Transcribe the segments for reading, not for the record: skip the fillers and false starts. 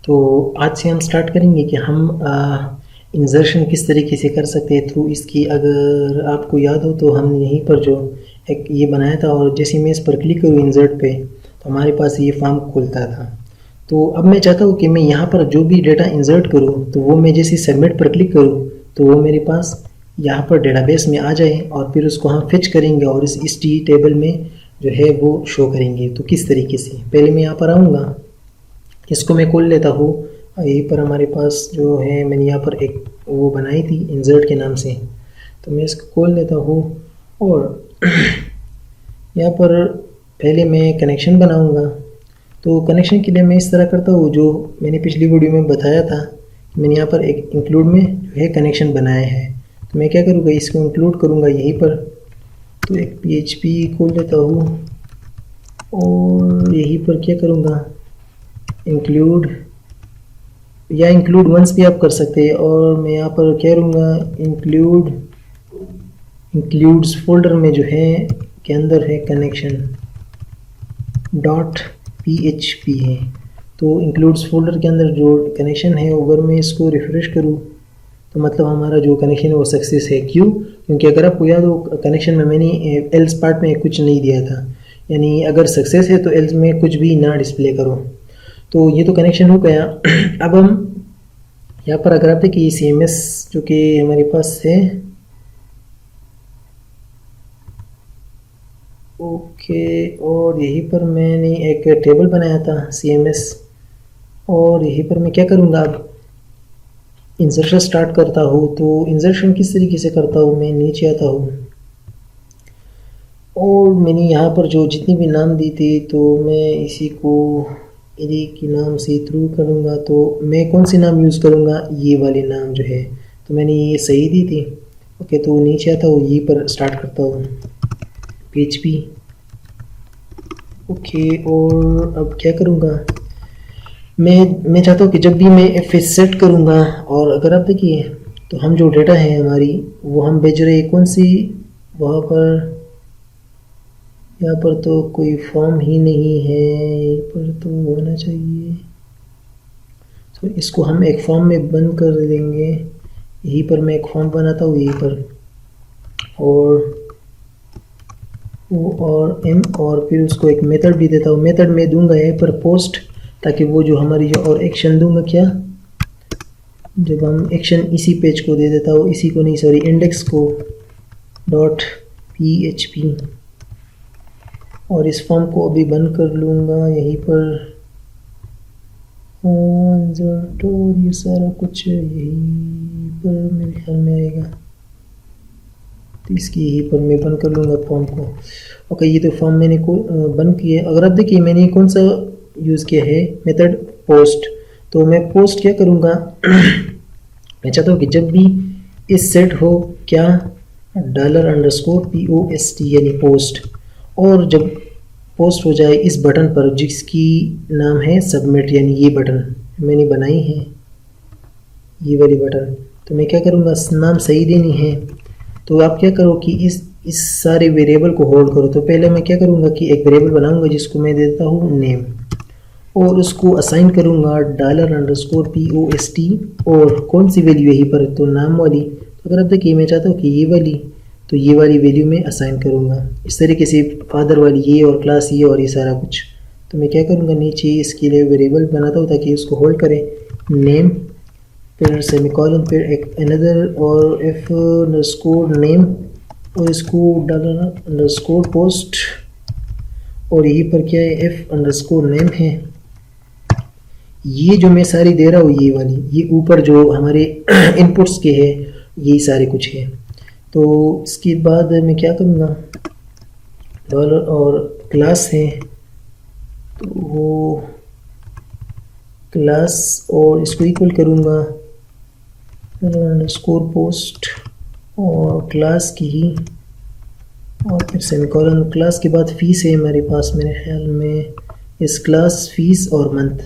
तो आज से हम स्टार्ट करेंगे कि हम इंसर्शन किस तरीके से कर सकते हैं थ्रू इसकी। अगर आपको याद हो तो हमने यहीं पर जो एक ये बनाया था और जैसे मैं इस पर क्लिक करूँ इंसर्ट पे तो हमारे पास ये फॉर्म खुलता था। तो अब मैं चाहता हूँ कि मैं यहाँ पर जो भी डेटा इंसर्ट करूँ तो वो मैं जैसे सबमिट पर क्लिक करूँ तो वो मेरे पास यहाँ पर डेटाबेस में आ जाए और फिर उसको हम फिच करेंगे और इस टी टेबल में जो है वो शो करेंगे। तो किस तरीके से, पहले मैं यहाँ पर आऊँगा, इसको मैं खोल लेता हूँ। यहीं पर हमारे पास जो है मैंने यहाँ पर एक वो बनाई थी इंसर्ट के नाम से, तो मैं इसको खोल लेता हूँ और यहाँ पर पहले मैं कनेक्शन बनाऊँगा। तो कनेक्शन के लिए मैं इस तरह करता हूँ जो मैंने पिछली वीडियो में बताया था। मैंने यहाँ पर एक इंक्लूड में जो है कनेक्शन बनाया है, तो मैं क्या करूँगा इसको इंक्लूड करूँगा यहीं पर। तो एक PHP खोल लेता हूँ और यहीं पर क्या करूँगा इंक्लूड, या इंक्लूड वंस भी आप कर सकते हैं। और मैं यहाँ पर क्या करूँगा इंक्लूड्स फोल्डर में जो है के अंदर है कनेक्शन .php है। तो इंक्लूड्स फोल्डर के अंदर जो कनेक्शन है अगर मैं इसको रिफ्रेश करूँ तो मतलब हमारा जो कनेक्शन है वो सक्सेस है। क्यों? क्योंकि अगर आपको याद हो कनेक्शन में मैंने एल्स पार्ट में कुछ नहीं दिया था, यानी अगर सक्सेस है तो एल्स में कुछ भी ना डिस्प्ले करो। तो ये तो कनेक्शन हो गया। अब हम यहाँ पर अगर आप देखिए CMS जो कि हमारे पास है, ओके, और यहीं पर मैंने एक टेबल बनाया था CMS, और यहीं पर मैं क्या करूँगा अब इंसर्शन स्टार्ट करता हूँ। तो इंसर्शन किस तरीके से करता हूँ, मैं नीचे आता हूँ और मैंने यहाँ पर जो जितनी भी नाम दी थी तो मैं इसी को एरी के नाम से थ्रू करूँगा। तो मैं कौन सी नाम यूज़ करूँगा, ये वाले नाम जो है, तो मैंने ये सही दी थी। ओके, तो नीचे आता हूँ, ये पर स्टार्ट करता हूँ PHP। ओके, और अब क्या करूँगा मैं चाहता हूँ कि जब भी मैं FS सेट करूँगा, और अगर आप देखिए तो हम जो डेटा है हमारी वो हम भेज रहे हैं कौन सी, वहाँ पर यहाँ पर तो कोई फॉर्म ही नहीं है, यहीं पर तो होना चाहिए। तो इसको हम एक फॉर्म में बंद कर देंगे। यहीं पर मैं एक फॉर्म बनाता हूँ यहीं पर, और O और M, और फिर उसको एक मेथड भी देता हूँ। मेथड में दूंगा यहाँ पर पोस्ट, ताकि वो जो हमारी जो और एक्शन दूंगा क्या, जब हम एक्शन इसी पेज को दे देता हूँ, इसी को नहीं सॉरी इंडेक्स को .php, और इस फॉर्म को अभी बंद कर लूँगा यहीं पर। और ये सारा कुछ यहीं पर मेरे ख्याल में आएगा, तो इसकी यहीं पर मैं बंद कर लूँगा फॉर्म को। ओके, ये तो फॉर्म मैंने को बंद किया। अगर आप देखिए मैंने कौन सा यूज़ किया है मेथड पोस्ट, तो मैं पोस्ट क्या करूँगा मैं चाहता हूँ कि जब भी इस सेट हो क्या $_post यानी पोस्ट, और जब पोस्ट हो जाए इस बटन पर जिसकी नाम है सबमिट, यानी ये बटन मैंने बनाई है ये वाली बटन, तो मैं क्या करूँगा नाम सही देनी है। तो आप क्या करो कि इस सारे वेरिएबल को होल्ड करो। तो पहले मैं क्या करूँगा कि एक वेरिएबल बनाऊँगा जिसको मैं देता हूँ नेम, और उसको असाइन करूँगा $_post, और कौन सी वैल्यू यहीं पर, तो नाम वाली। तो अगर आप देखिए मैं चाहता हूँ कि ये वाली, तो ये वाली वैल्यू में असाइन करूँगा इस तरीके से, फादर वाली ये और क्लास ये और ये सारा कुछ। तो मैं क्या करूँगा नीचे इसके लिए वेरिएबल बनाता हूँ ताकि उसको होल्ड करें, नेम, फिर सेमीकोलन, फिर एक अनदर और f_name, और इसको $_post, और यहीं पर क्या है f_name है। ये जो मैं सारी दे रहा हूँ ये वाली, ये ऊपर जो हमारे इनपुट्स के है यही सारे कुछ है। तो इसके बाद मैं क्या करूँगा डॉलर और क्लास है, तो वो क्लास और इसको इक्वल करूँगा $_post और क्लास की ही, और फिर सेमीकोलन। क्लास के बाद फीस है हमारे पास मेरे ख्याल में, इस क्लास फीस और मंथ।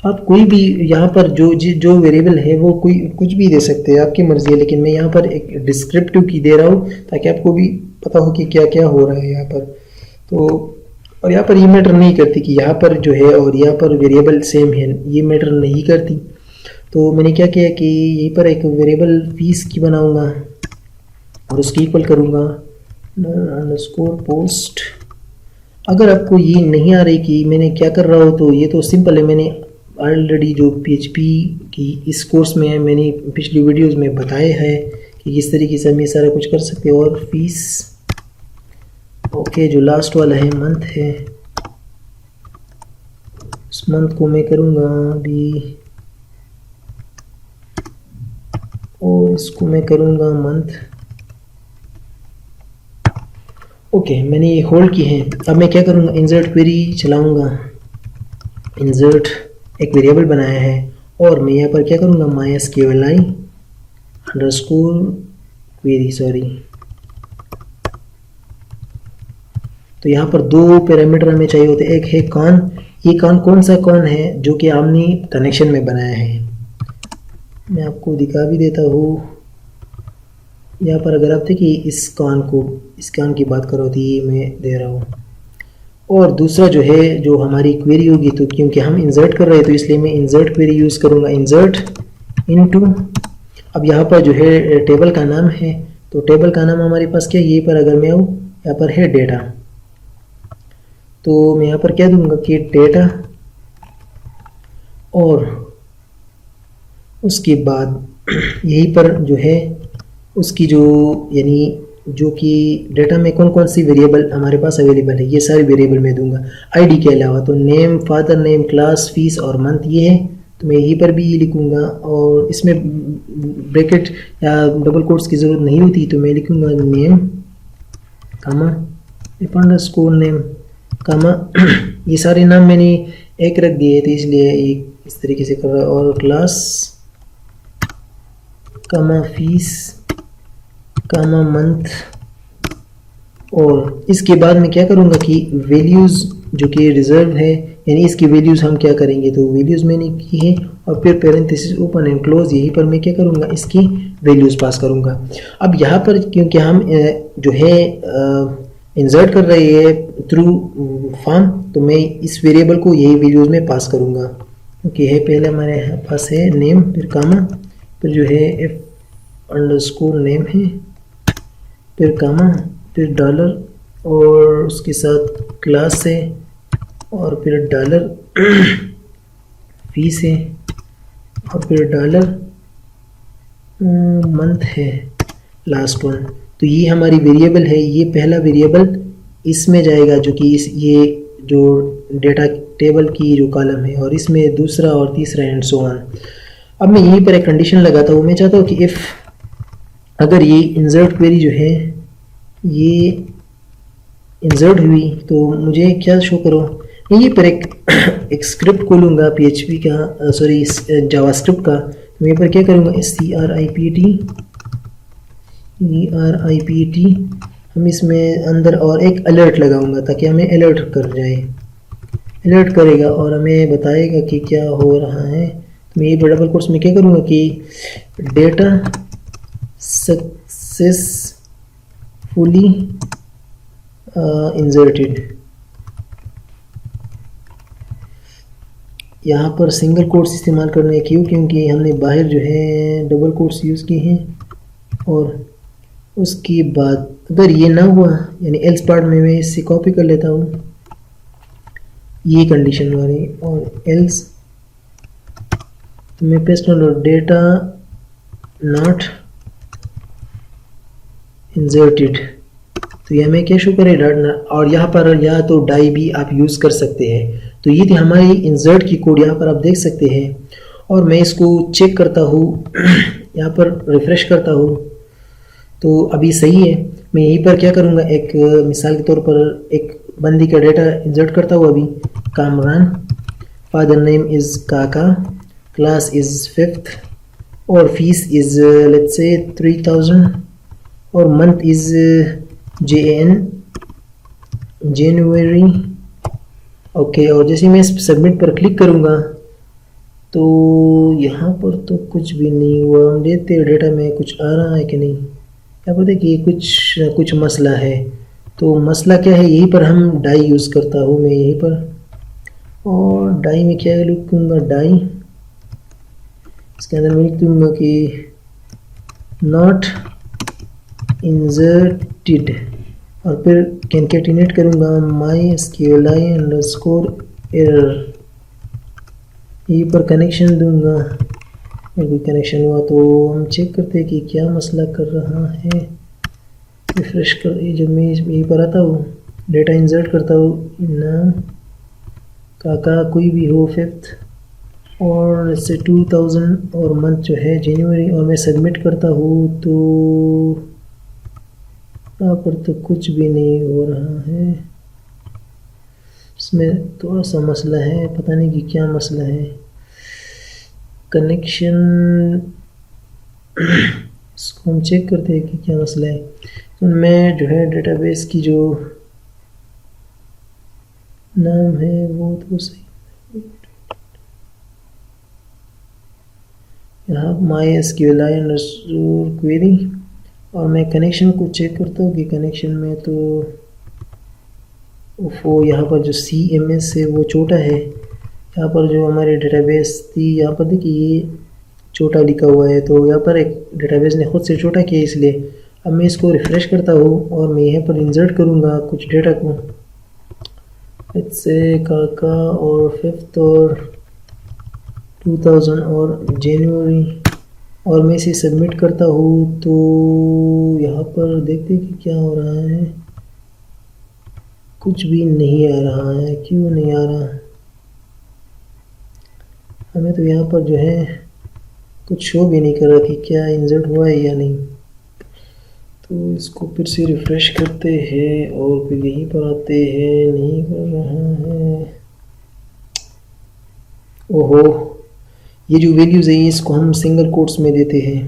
आप कोई भी यहाँ पर जो वेरिएबल है वो कोई कुछ भी दे सकते हैं, आपकी मर्जी है, लेकिन मैं यहाँ पर एक डिस्क्रिप्टिव की दे रहा हूँ ताकि आपको भी पता हो कि क्या क्या हो रहा है यहाँ पर। तो और यहाँ पर ये मैटर नहीं करती कि यहाँ पर जो है और यहाँ पर वेरिएबल सेम है, ये मैटर नहीं करती। तो मैंने क्या किया कि यहीं पर एक वेरिएबल फीस की बनाऊंगा और उसकी इक्वल करूँगा अंडरस्कोर पोस्ट। अगर आपको ये नहीं आ रही कि मैंने क्या कर रहा हूँ तो ये तो सिंपल है, मैंने ऑलरेडी जो PHP की इस कोर्स में मैंने पिछली वीडियोज़ में बताया है कि किस तरीके से हम ये सारा कुछ कर सकते हैं। और फीस ओके, जो लास्ट वाला है मंथ है, उस मंथ को मैं करूँगा अभी और इसको मैं करूँगा मंथ। ओके, मैंने ये होल्ड की है। अब मैं क्या करूँगा, इंसर्ट क्वेरी चलाऊँगा। इंसर्ट एक वेरिएबल बनाया है और मैं यहाँ पर क्या करूँगा, MySQLi अंडरस्कोर क्वेरी, सॉरी। तो यहाँ पर दो पैरामीटर हमें चाहिए होते हैं, एक है कौन, ये कौन सा कौन है जो कि हमने कनेक्शन में बनाया है। मैं आपको दिखा भी देता हूँ। यहाँ पर अगर आप देखिए इस कान की बात करो तो ये मैं दे रहा हूँ। और दूसरा जो है जो हमारी क्वेरी होगी, तो क्योंकि हम इंसर्ट कर रहे हैं तो इसलिए मैं इंसर्ट क्वेरी यूज़ करूँगा, इंसर्ट इनटू। अब यहाँ पर जो है टेबल का नाम है, तो टेबल का नाम हमारे पास क्या है, ये पर अगर मैं आऊँ यहाँ पर है डेटा, तो मैं यहाँ पर क्या दूंगा कि डेटा, और उसके बाद यहीं पर जो है उसकी जो यानी जो कि डेटा में कौन कौन सी वेरिएबल हमारे पास अवेलेबल है, ये सारी वेरिएबल मैं दूंगा आईडी के अलावा। तो name, father name, class, fees और मंथ ये है, तो मैं यहीं पर भी ये लिखूंगा। और इसमें ब्रैकेट या डबल कोट्स की ज़रूरत नहीं होती, तो मैं लिखूंगा नेम कामा अंडरस्कोर नेम कामा ये सारे नाम मैंने एक रख दिए थे इसलिए एक इस तरीके से कर रहा है। और क्लास कामा फीस कामा मंथ। और इसके बाद मैं क्या करूँगा कि वैल्यूज़ जो कि रिजर्व है, यानी इसकी वैल्यूज़ हम क्या करेंगे, तो वैल्यूज़ मैंने की है और फिर पैरेंथेसिस ओपन एंड क्लोज, यहीं पर मैं क्या करूँगा, इसकी वैल्यूज़ पास करूँगा। अब यहाँ पर क्योंकि हम जो है इंसर्ट कर रहे हैं थ्रू फॉर्म, तो मैं इस वेरिएबल को यही वैल्यूज़ में पास करूँगा। क्योंकि है पहले हमारे पास है नेम, फिर कामा, फिर जो है एफ अंडरस्कोर नेम है, फिर कामा, फिर डॉलर और उसके साथ क्लास है, और फिर डॉलर फीस है, और फिर डॉलर मंथ है लास्ट वन। तो ये हमारी वेरिएबल है, ये पहला वेरिएबल इसमें जाएगा जो कि ये जो डेटा टेबल की जो कॉलम है, और इसमें दूसरा और तीसरा एंड सो ऑन। अब मैं यहीं पर एक कंडीशन लगाता हूँ, मैं चाहता हूँ कि इफ़ अगर ये इंसर्ट क्वेरी जो है ये इंसर्ट हुई तो मुझे क्या शो करो, यहीं पर एक स्क्रिप्ट खोलूँगा PHP का, सॉरी जावास्क्रिप्ट का। तो यहीं पर क्या करूँगा, ERIPT हम इसमें अंदर और एक अलर्ट लगाऊंगा ताकि हमें अलर्ट कर जाए, अलर्ट करेगा और हमें बताएगा कि क्या हो रहा है। तो मैं ये डबल कोट्स में क्या करूँगा कि डेटा सक्सेसफुली इंसर्टेड, यहाँ पर सिंगल कोट्स इस्तेमाल करने क्यों, क्योंकि हमने बाहर जो है डबल कोट्स यूज़ किए हैं। और उसके बाद अगर ये ना हुआ, यानी एल्स पार्ट में मैं इससे कॉपी कर लेता हूँ ये कंडीशन वाली, और एल्स तो मैं पेस्ट कर डेटा नॉट इंसर्टेड, तो यह हमें क्या शो करेगा। और यहाँ पर या तो डाई भी आप यूज़ कर सकते हैं। तो ये थी हमारी इंसर्ट की कोड, यहाँ पर आप देख सकते हैं। और मैं इसको चेक करता हूँ यहाँ पर रिफ्रेश करता हूँ तो अभी सही है। मैं यहीं पर क्या करूँगा, एक मिसाल के तौर पर एक बंदी का डेटा इंसर्ट करता हूँ अभी, कामरान, फादर नेम इज़ काका, क्लास इज़ 5th, और फीस इज़ लेट्स से 3000, और मंथ इज़ जनवरी। ओके, और जैसे मैं सबमिट पर क्लिक करूँगा तो यहाँ पर तो कुछ भी नहीं हुआ। हम देखते हैं डेटा में कुछ आ रहा है कि नहीं। यहाँ पर देखिए कुछ मसला है। तो मसला क्या है, यहीं पर हम डाई यूज़ करता हूँ मैं यहीं पर, और डाई में क्या लिखूँगा, डाई इसके अंदर मैं लिख दूँगा कि नॉट इंसर्टेड, और फिर कैनकेटिनेट करूँगा MySQLi अंडरस्कोर एरर, यहीं पर कनेक्शन दूँगा। अगर कोई कनेक्शन हुआ तो हम चेक करते हैं कि क्या मसला कर रहा है। रिफ्रेश कर, जब मैं यहीं पर आता हूँ डेटा इंसर्ट करता हूँ, नाम काका कोई भी हो 5th और इससे 2000 और मंथ जो है जनवरी, और मैं सबमिट करता हूँ तो यहाँ पर तो कुछ भी नहीं हो रहा है। इसमें थोड़ा सा मसला है, पता नहीं कि क्या मसला है। कनेक्शन इसको हम चेक करते हैं कि क्या मसला है। तो मैं जो है डेटाबेस की जो नाम है वो तो सही, यहाँ MySQLi अंडरस्कोर क्वेरी, और मैं कनेक्शन को चेक करता हूँ कि कनेक्शन में तो वो यहाँ पर जो CMS है वो छोटा है। यहाँ पर जो हमारी डेटाबेस थी, यहाँ पर देखिए ये छोटा लिखा हुआ है, तो यहाँ पर एक डेटाबेस ने खुद से छोटा किया, इसलिए अब मैं इसको रिफ़्रेश करता हूँ और मैं यहाँ पर इंसर्ट करूँगा कुछ डेटा को, इससे काका और 5th और 2000 और जनवरी, और मैं इसे सबमिट करता हूँ। तो यहाँ पर देखते हैं कि क्या हो रहा है, कुछ भी नहीं आ रहा है। क्यों नहीं आ रहा, हमें तो यहाँ पर जो है कुछ शो भी नहीं कर रहा कि क्या इंसर्ट हुआ है या नहीं। तो इसको फिर से रिफ़्रेश करते हैं और फिर यहीं पर आते हैं, नहीं कर रहा है। ओहो, ये जो वैल्यूज़ है इसको हम सिंगल कोट्स में देते हैं,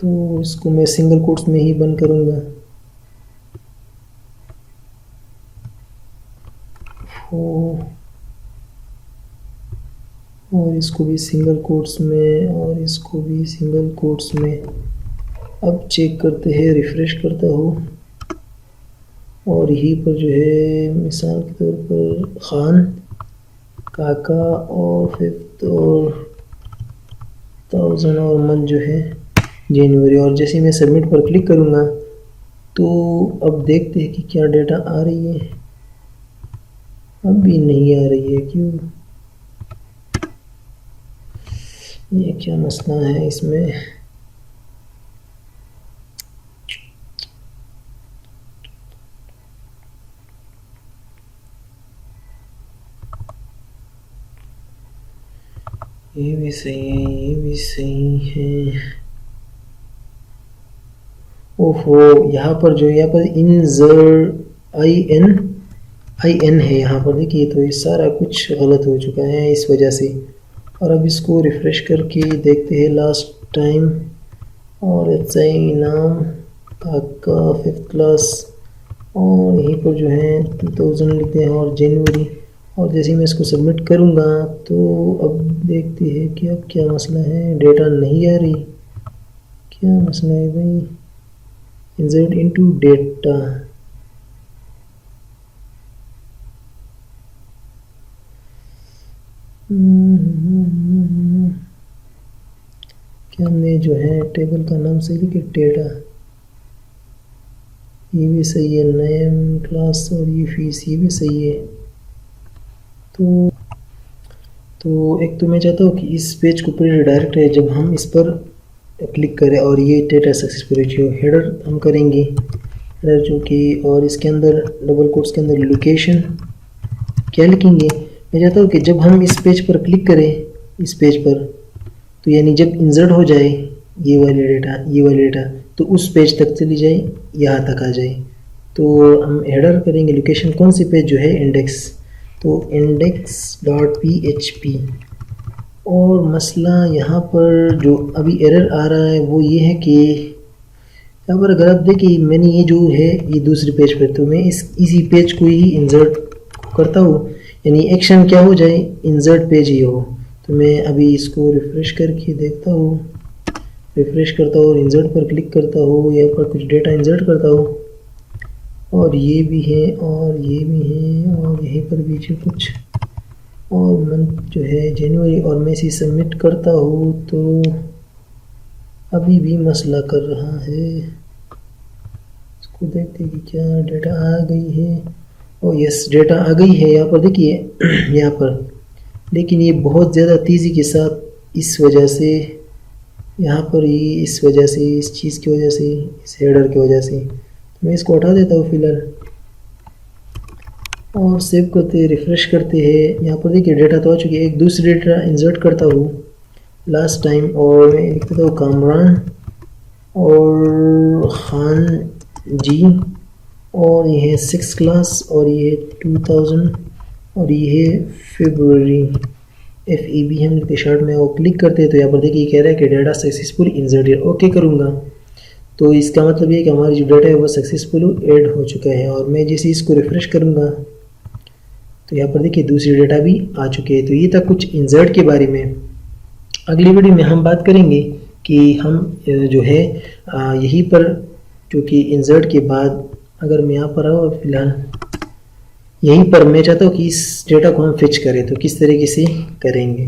तो इसको मैं सिंगल कोट्स में ही बंद करूँगा। और इसको भी सिंगल कोट्स में, और इसको भी सिंगल कोट्स में। अब चेक करते हैं, रिफ़्रेश करता हूँ और यहीं पर जो है मिसाल के तौर पर खान, काका और 5th और 1000 और मंथ जो है जनवरी, और जैसे मैं सबमिट पर क्लिक करूँगा तो अब देखते हैं कि क्या डेटा आ रही है। अब भी नहीं आ रही है, क्यों, ये क्या मसला है इसमें। ये भी सही है, ये भी सही है। ओहो, यहाँ पर जो यहाँ पर IN है यहाँ पर देखिए, तो ये सारा कुछ गलत हो चुका है इस वजह से। और अब इसको रिफ़्रेश करके देखते हैं लास्ट टाइम, और अच्छा नाम काका 5th क्लास, और यहीं पर जो है 2000 लिखते हैं और जनवरी, और जैसे मैं इसको सबमिट करूँगा तो अब देखते हैं कि अब क्या मसला है, डेटा नहीं आ रही, क्या मसला है भाई। इंसर्ट इनटू डेटा, क्या हमने जो है टेबल का नाम सही लिखे, डेटा, ये भी सही है, नेम क्लास, और ये फीस ये भी सही है। तो एक तो मैं चाहता हूँ कि इस पेज को पूरे डायरेक्ट है, जब हम इस पर क्लिक करें और ये डेटा सक्सेसफुल हो, हेडर हम करेंगे, हेडर जो कि, और इसके अंदर डबल कोट्स के अंदर लोकेशन क्या लिखेंगे। मैं चाहता हूँ कि जब हम इस पेज पर क्लिक करें, इस पेज पर, तो यानी जब इंसर्ट हो जाए ये वाले डेटा तो उस पेज तक चली जाए, यहाँ तक आ जाए। तो हम हेडर करेंगे लोकेशन, कौन सी पेज जो है, इंडेक्स, तो index.php। और मसला यहाँ पर जो अभी एरर आ रहा है वो ये है कि यहाँ पर अगर आप देखिए मैंने ये जो है ये दूसरे पेज पर, तो मैं इसी पेज को ही इंसर्ट करता हूँ, यानी एक्शन क्या हो जाए, इंसर्ट पेज ही हो। तो मैं अभी इसको रिफ़्रेश करके देखता हूँ, रिफ़्रेश करता हूँ और इंसर्ट पर क्लिक करता हूँ, यहाँ पर कुछ डेटा इंसर्ट करता हूँ, और ये भी है और ये भी है और यहीं पर भी जो कुछ और मंथ जो है जनवरी, और मैं इसे सबमिट करता हूँ तो अभी भी मसला कर रहा है। इसको देखते हैं कि क्या डेटा आ गई है। ओ यस, डेटा आ गई है यहाँ पर देखिए यहाँ पर, लेकिन ये बहुत ज़्यादा तेज़ी के साथ इस वजह से यहाँ पर ये इस वजह से, इस चीज़ की वजह से, इस हेडर की वजह से, तो मैं इसको हटा देता हूँ फिलहाल और सेव करते रिफ़्रेश करते हैं। यहाँ पर देखिए डेटा तो आ चुकी है। एक दूसरी डेटा इंसर्ट करता हूँ लास्ट टाइम, और मैं लिख देता हूँ कामरान और ख़ान जी, और ये है 6 क्लास, और ये है 2000, और ये है फरवरी FEB हम लिखते शर्ट में, और क्लिक करते हैं तो यहाँ पर देखिए कह रहा है कि डेटा सक्सेसफुल इंसर्टेड। ओके करूँगा तो इसका मतलब ये कि हमारी जो डेटा है वो सक्सेसफुल ऐड हो चुका है। और मैं जैसे इसको रिफ़्रेश करूँगा तो यहाँ पर देखिए दूसरी डेटा भी आ चुके हैं। तो ये था कुछ इंसर्ट के बारे में। अगली वीडियो में हम बात करेंगे कि हम जो है यहीं पर, जो कि इंसर्ट के बाद अगर मैं यहाँ पर आऊँ फिलहाल यहीं पर, मैं चाहता हूँ कि इस डेटा को हम फिच करें, तो किस तरीके से करेंगे।